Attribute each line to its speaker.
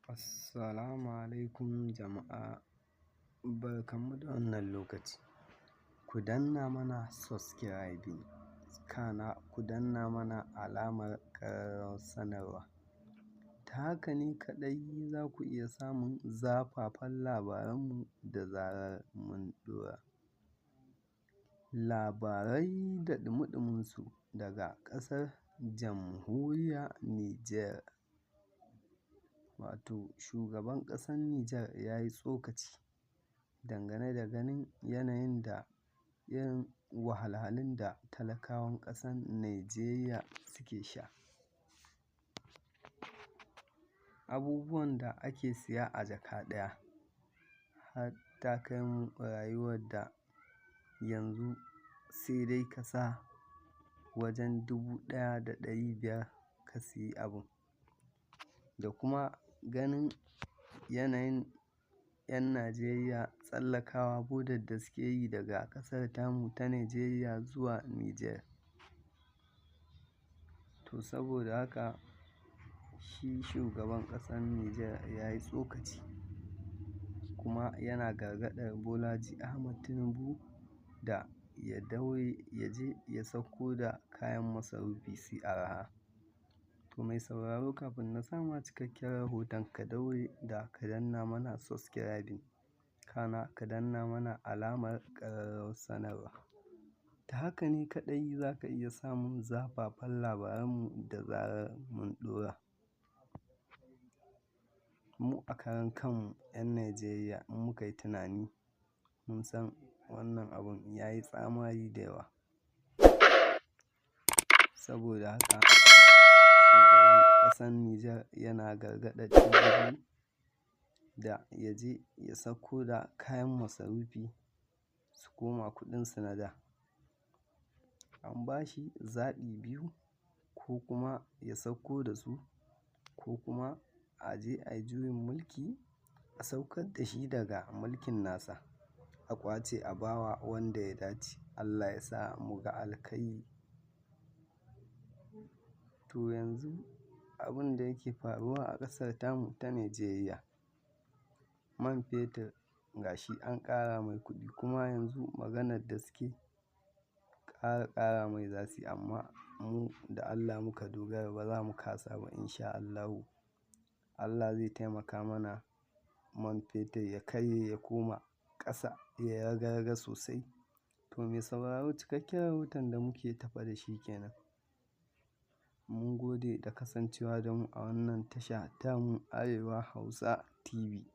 Speaker 1: Assalamu alaikum jama'a, barkanmu da wannan lokaci. Ku danna mana subscribing, kana ku danna mana alamar ƙararrawar sanarwa. Ta haka ne kaɗai za ku iya samun zafafan labaranmu da zarar mun ɗora. Labarai da ɗumi-ɗuminsu daga ƙasar jamhuriyar Nijar. Wato shugaban ƙasar Nijar ya yi tsokaci dangane da ganin yanayin da irin wahalhalun da talakawan ƙasar Nijeriya suke sha. Abubuwan da ake siya a jaka ɗaya har ta kai mu rayuwar da yanzu sai dai ka sa wajen 1,500 ka siyi abun. Da kuma ganin yanayin 'yan Najeriya tsallakawa bodar da suke yi daga ƙasar tamu ta Nijeriya zuwa Nijar. To saboda haka shi shugaban ƙasar Nijar ya yi tsokaci kuma yana gargaɗar Bolaji Ahmad Tinubu da ya daure ya je ya sauko da kayan masarufi su yi arha. To mai sauraro, kafin na sa ma cikakken rahoton, ka daure da ka danna mana subscribing, kana ka danna mana alamar ƙararrawar sanarwa. Ta haka ne kaɗai za ka iya samun zafafan labaranmu da zarar mun ɗora. Mu a karan kanmu 'yan Najeriya in muka yi tunani mun san wannan abun ya yi tsamari da yawa. Saboda haka shugaban ƙasar Nijar yana gargaɗar Tinubu da ya je ya sauko da kayan masarufi su koma kuɗinsu na da. An ba shi zaɓi biyu, ko kuma ya sauko da su, ko kuma a je a yi juyin mulki a saukar da shi daga mulkin nasa, a ƙwace a ba wa wanda ya dace. Allah ya sa mu ga alkhairi. To yanzu abin da yake faruwa a ƙasar tamu ta Nijeriya, man fetur ga shi an ƙara mai kuɗi, kuma yanzu maganar da suke ƙara mai za su yi, amma mu da Allah muka dogara, ba za mu kasa ba in sha Allahu. Allah zai taimaka mana man fetur ya karye ya koma ƙasa, ya yi raga-raga sosai. To mai sauraro, cikakken rahoton da muke tafe da shi kenan. Mun gode da kasancewa da mu a wannan tasha tamu Arewa Hausa TV.